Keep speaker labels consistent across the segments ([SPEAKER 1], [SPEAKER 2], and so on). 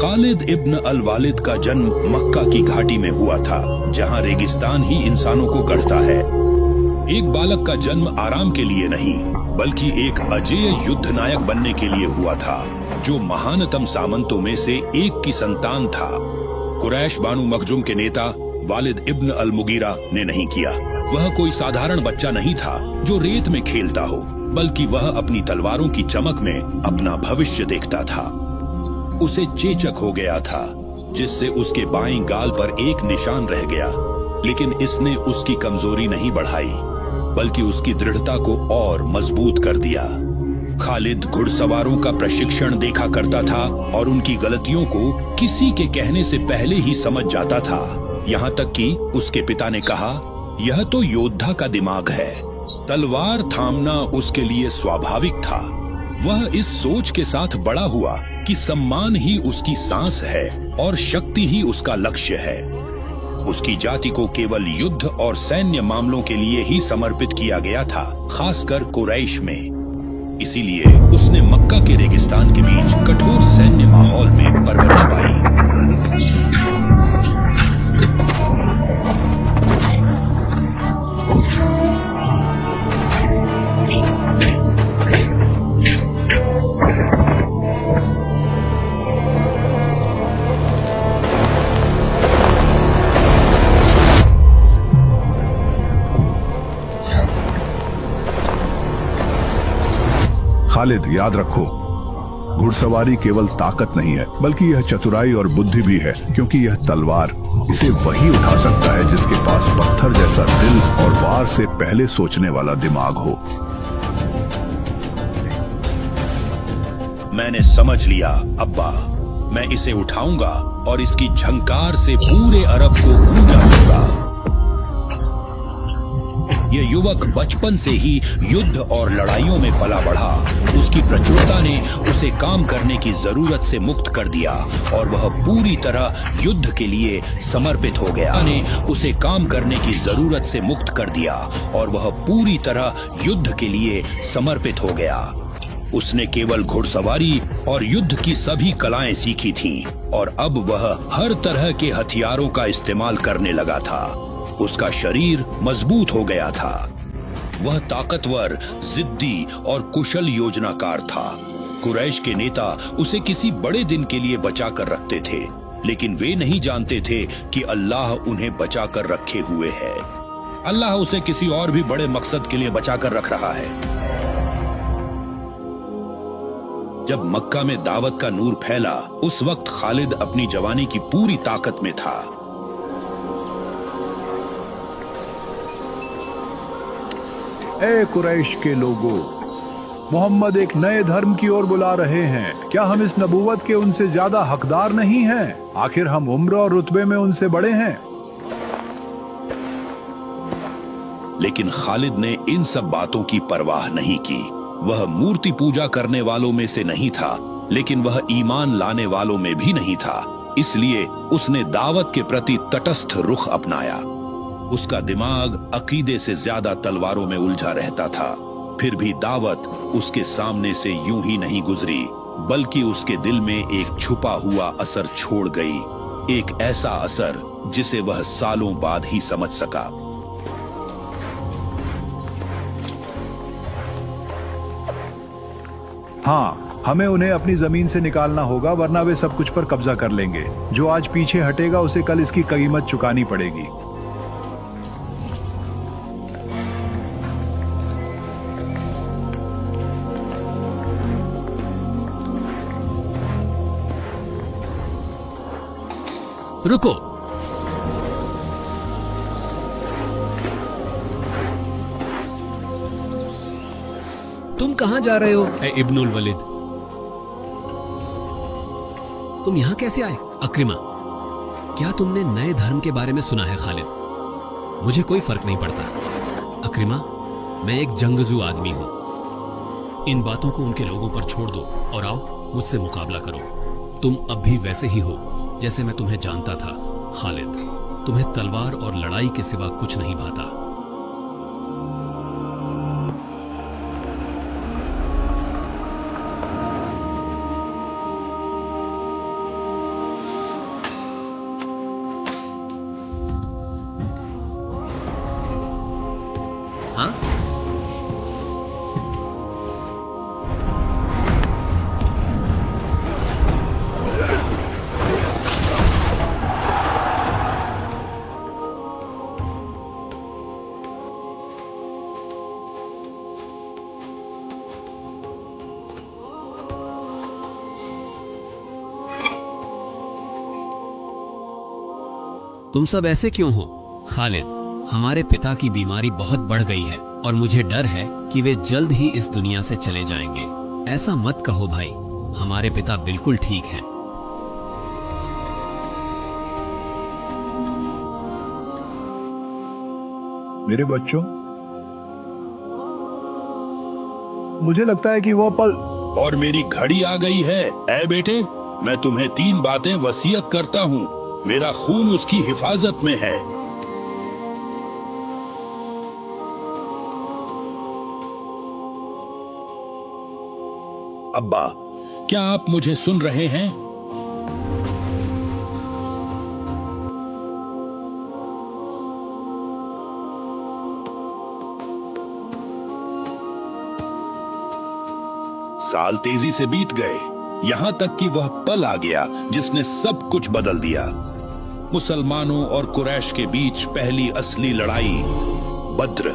[SPEAKER 1] खालिद इब्न अल वालिद का जन्म मक्का की घाटी में हुआ था, जहां रेगिस्तान ही इंसानों को गढ़ता है। एक बालक का जन्म आराम के लिए नहीं, बल्कि एक अजेय युद्ध नायक बनने के लिए हुआ था, जो महानतम सामंतों में से एक की संतान था। कुरैश बानु मखजुम के नेता वालिद इब्न अल मुगीरा ने नहीं किया। वह कोई साधारण बच्चा नहीं था जो रेत में खेलता हो, बल्कि वह अपनी तलवारों की चमक में अपना भविष्य देखता था। उसे चेचक हो गया था, जिससे उसके बाएं गाल पर एक निशान रह गया, लेकिन इसने उसकी कमजोरी नहीं बढ़ाई, बल्कि उसकी दृढ़ता को और मजबूत कर दिया। खालिद घुड़सवारों का प्रशिक्षण देखा करता था और उनकी गलतियों को किसी के कहने से पहले ही समझ जाता था। यहाँ तक कि उसके पिता ने कहा, यह तो योद्धा का दिमाग है। तलवार थामना उसके लिए स्वाभाविक था। वह इस सोच के साथ बड़ा हुआ कि सम्मान ही उसकी सांस है और शक्ति ही उसका लक्ष्य है। उसकी जाति को केवल युद्ध और सैन्य मामलों के लिए ही समर्पित किया गया था, खासकर कुरैश में। इसीलिए उसने मक्का के रेगिस्तान के बीच कठोर सैन्य माहौल में परवरिश पाई।
[SPEAKER 2] खालिद, याद रखो, घुड़सवारी केवल ताकत नहीं है, बल्कि यह चतुराई और बुद्धि भी है, क्योंकि यह तलवार इसे वही उठा सकता है जिसके पास पत्थर जैसा दिल और वार से पहले सोचने वाला दिमाग हो।
[SPEAKER 1] मैंने समझ लिया अब्बा, मैं इसे उठाऊंगा और इसकी झंकार से पूरे अरब को गूंजा दूंगा। ये युवक बचपन से ही युद्ध और लड़ाइयों में पला बढ़ा। उसकी प्रचुरता ने उसे काम करने की जरूरत से मुक्त कर दिया और वह पूरी तरह युद्ध के लिए समर्पित हो गया। ने उसे काम करने की जरूरत से मुक्त कर दिया और वह पूरी तरह युद्ध के लिए समर्पित हो गया। उसने केवल घुड़सवारी और युद्ध की सभी कलाएं सीखी थीं और अब वह हर तरह के हथियारों का इस्तेमाल करने लगा था। उसका शरीर मजबूत हो गया था। वह ताकतवर, जिद्दी और कुशल योजनाकार था। कुरैश के नेता उसे किसी बड़े दिन के लिए बचा कर रखते थे, लेकिन वे नहीं जानते थे कि अल्लाह उन्हें बचा कर रखे हुए है। अल्लाह उसे किसी और भी बड़े मकसद के लिए बचा कर रख रहा है। जब मक्का में दावत का नूर फैला, उस वक्त खालिद अपनी जवानी की पूरी ताकत में था।
[SPEAKER 2] ए कुरैश के लोगों, मोहम्मद एक नए धर्म की ओर बुला रहे हैं। क्या हम इस नबूवत के उनसे ज्यादा हकदार नहीं हैं? आखिर हम उम्र और रुतबे में उनसे बड़े हैं।
[SPEAKER 1] लेकिन खालिद ने इन सब बातों की परवाह नहीं की। वह मूर्ति पूजा करने वालों में से नहीं था, लेकिन वह ईमान लाने वालों में भी नहीं था। इसलिए उसने दावत के प्रति तटस्थ रुख अपनाया। उसका दिमाग अकीदे से ज्यादा तलवारों में उलझा रहता था। फिर भी दावत उसके सामने से यूं ही नहीं गुजरी, बल्कि उसके दिल में एक छुपा हुआ असर छोड़ गई, एक ऐसा असर जिसे वह सालों बाद ही समझ सका।
[SPEAKER 2] हाँ, हमें उन्हें अपनी जमीन से निकालना होगा, वरना वे सब कुछ पर कब्जा कर लेंगे। जो आज पीछे हटेगा उसे कल इसकी कीमत चुकानी पड़ेगी।
[SPEAKER 3] रुको, तुम कहां जा रहे हो ए इब्नुल वलिद? तुम यहां कैसे आए? अक्रिमा, क्या तुमने नए धर्म के बारे में सुना है? खालिद, मुझे कोई फर्क नहीं पड़ता। अक्रिमा, मैं एक जंगजू आदमी हूं। इन बातों को उनके लोगों पर छोड़ दो और आओ मुझसे मुकाबला करो। तुम अब भी वैसे ही हो जैसे मैं तुम्हें जानता था खालिद। तुम्हें तलवार और लड़ाई के सिवा कुछ नहीं भाता। हाँ? तुम सब ऐसे क्यों हो? खालिद, हमारे पिता की बीमारी बहुत बढ़ गई है और मुझे डर है कि वे जल्द ही इस दुनिया से चले जाएंगे। ऐसा मत कहो भाई, हमारे पिता बिल्कुल ठीक हैं।
[SPEAKER 2] मेरे बच्चों, मुझे लगता है कि वो पल।
[SPEAKER 1] और मेरी घड़ी आ गई है। ऐ बेटे, मैं तुम्हें 3 बातें वसीयत करता हूँ। मेरा खून उसकी हिफाजत में है। अब्बा, क्या आप मुझे सुन रहे हैं? साल तेजी से बीत गए, यहां तक कि वह पल आ गया जिसने सब कुछ बदल दिया। मुसलमानों और कुरैश के बीच पहली असली लड़ाई, बद्र।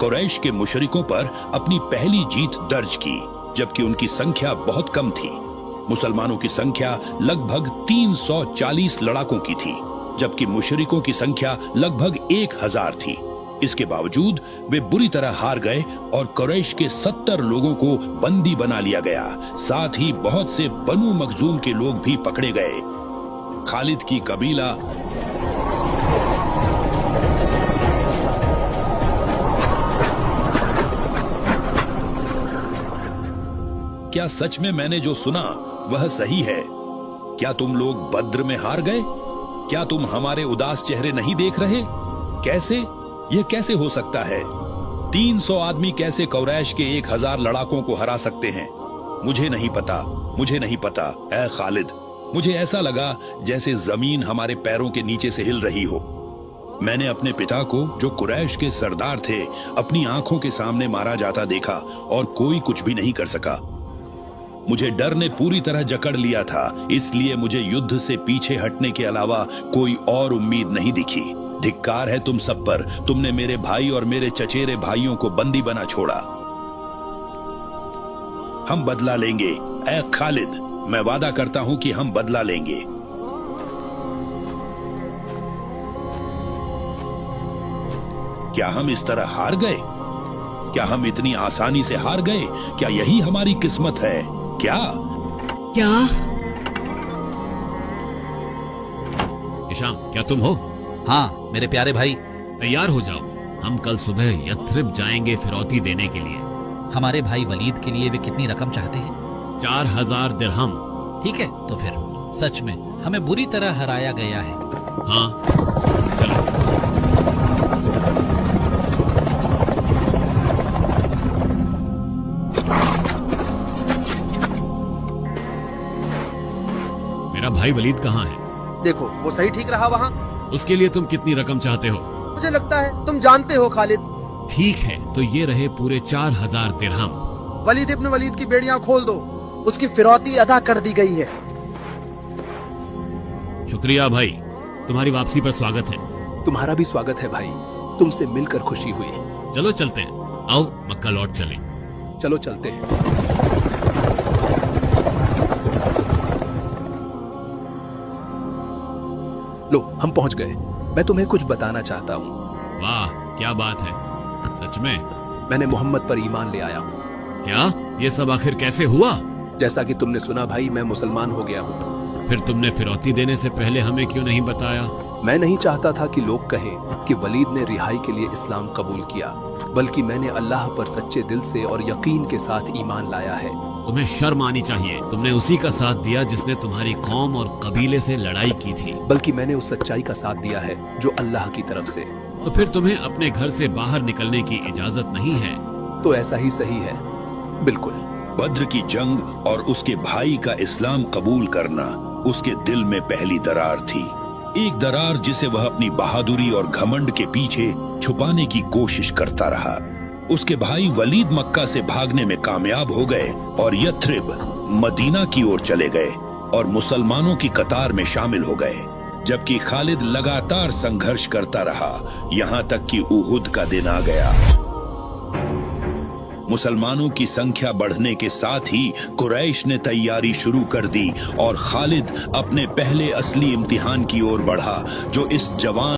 [SPEAKER 1] कुरैश के मुशरिकों पर अपनी पहली जीत दर्ज की, जबकि उनकी संख्या बहुत कम थी। मुसलमानों की संख्या लगभग 340 लड़ाकों की थी, जबकि मुशरिकों की संख्या लगभग 1000 थी। इसके बावजूद वे बुरी तरह हार गए और कुरैश के 70 लोगों को बंदी बना लिया गया। साथ ही बहुत से बनु मखजूम के लोग भी पकड़े गए। खालिद की कबीला क्या सच में मैंने जो सुना वह सही है? क्या तुम लोग बद्र में हार गए? क्या तुम हमारे उदास चेहरे नहीं देख रहे? कैसे? यह कैसे हो सकता है? 300 आदमी कैसे कुरैश के 1000 लड़ाकों को हरा सकते हैं? मुझे नहीं पता, मुझे नहीं पता। ऐ खालिद, मुझे ऐसा लगा जैसे जमीन हमारे पैरों के नीचे से हिल रही हो। मैंने अपने पिता को, जो कुरैश के सरदार थे, अपनी आंखों के सामने मारा जाता देखा और कोई कुछ भी नहीं कर सका। मुझे डर ने पूरी तरह जकड़ लिया था, इसलिए मुझे युद्ध से पीछे हटने के अलावा कोई और उम्मीद नहीं दिखी। धिक्कार है तुम सब पर, तुमने मेरे भाई और मेरे चचेरे भाइयों को बंदी बना छोड़ा। हम बदला लेंगे। ऐ खालिद, मैं वादा करता हूं कि हम बदला लेंगे। क्या हम इस तरह हार गए? क्या हम इतनी आसानी से हार गए? क्या यही हमारी किस्मत है? क्या
[SPEAKER 3] हिशाम, क्या तुम हो?
[SPEAKER 4] हाँ मेरे प्यारे भाई।
[SPEAKER 3] तैयार हो जाओ, हम कल सुबह यथरिब जाएंगे फिरौती देने के लिए।
[SPEAKER 4] हमारे भाई वलीद के लिए वे कितनी रकम चाहते हैं?
[SPEAKER 3] 4000 दिरहम।
[SPEAKER 4] ठीक है, तो फिर सच में हमें बुरी तरह हराया गया है।
[SPEAKER 3] हाँ, चलो। मेरा भाई वलीद कहाँ है?
[SPEAKER 5] देखो, वो सही ठीक रहा वहाँ।
[SPEAKER 3] उसके लिए तुम कितनी रकम चाहते हो?
[SPEAKER 5] मुझे लगता है तुम जानते हो खालिद, ठीक है, तो ये रहे पूरे 4000 दिरहम।
[SPEAKER 6] वलीद इब्न वलीद की बेड़ियां खोल दो, उसकी फिरौती अदा कर दी गई है।
[SPEAKER 5] शुक्रिया भाई, तुम्हारी वापसी पर स्वागत है।
[SPEAKER 7] तुम्हारा भी स्वागत है भाई, तुमसे मिलकर खुशी हुई।
[SPEAKER 5] चलो चलते हैं, आओ मक्का लौट चलें।
[SPEAKER 7] चलो चलते हैं। लो, हम पहुंच गए। मैं तुम्हें कुछ बताना चाहता हूँ।
[SPEAKER 5] वाह, क्या बात है, सच में?
[SPEAKER 7] मैंने मोहम्मद पर ईमान ले आया हूँ।
[SPEAKER 5] क्या? ये सब आखिर कैसे हुआ?
[SPEAKER 7] जैसा कि तुमने सुना भाई, मैं मुसलमान हो गया हूँ।
[SPEAKER 5] फिर तुमने फिरौती देने से पहले हमें क्यों नहीं बताया?
[SPEAKER 7] मैं नहीं चाहता था कि लोग कहें कि वलीद ने रिहाई के लिए इस्लाम कबूल किया, बल्कि मैंने अल्लाह पर सच्चे दिल से और यकीन के साथ ईमान लाया है।
[SPEAKER 5] तुम्हें शर्म आनी चाहिए, तुमने उसी का साथ दिया जिसने तुम्हारी कौम और कबीले से लड़ाई की थी।
[SPEAKER 7] बल्कि मैंने उस सच्चाई का साथ दिया है जो अल्लाह की तरफ से।
[SPEAKER 5] तो फिर तुम्हें अपने घर से बाहर निकलने की इजाजत नहीं है?
[SPEAKER 7] तो ऐसा ही सही है, बिल्कुल।
[SPEAKER 1] बद्र की जंग और उसके भाई का इस्लाम कबूल करना उसके दिल में पहली दरार थी। एक दरार जिसे वह अपनी बहादुरी और घमंड के पीछे छुपाने की कोशिश करता रहा। उसके भाई वलीद मक्का से भागने में कामयाब हो गए और यथरिब मदीना की ओर चले गए और मुसलमानों की कतार में शामिल हो गए, जबकि खालिद लगातार संघर्ष करता रहा, यहाँ तक कि उहुद का दिन आ गया। मुसलमानों की संख्या बढ़ने के साथ ही कुरैश ने तैयारी शुरू कर दी और खालिद अपने पहले असली इम्तिहान की ओर बढ़ा, जो इस जवान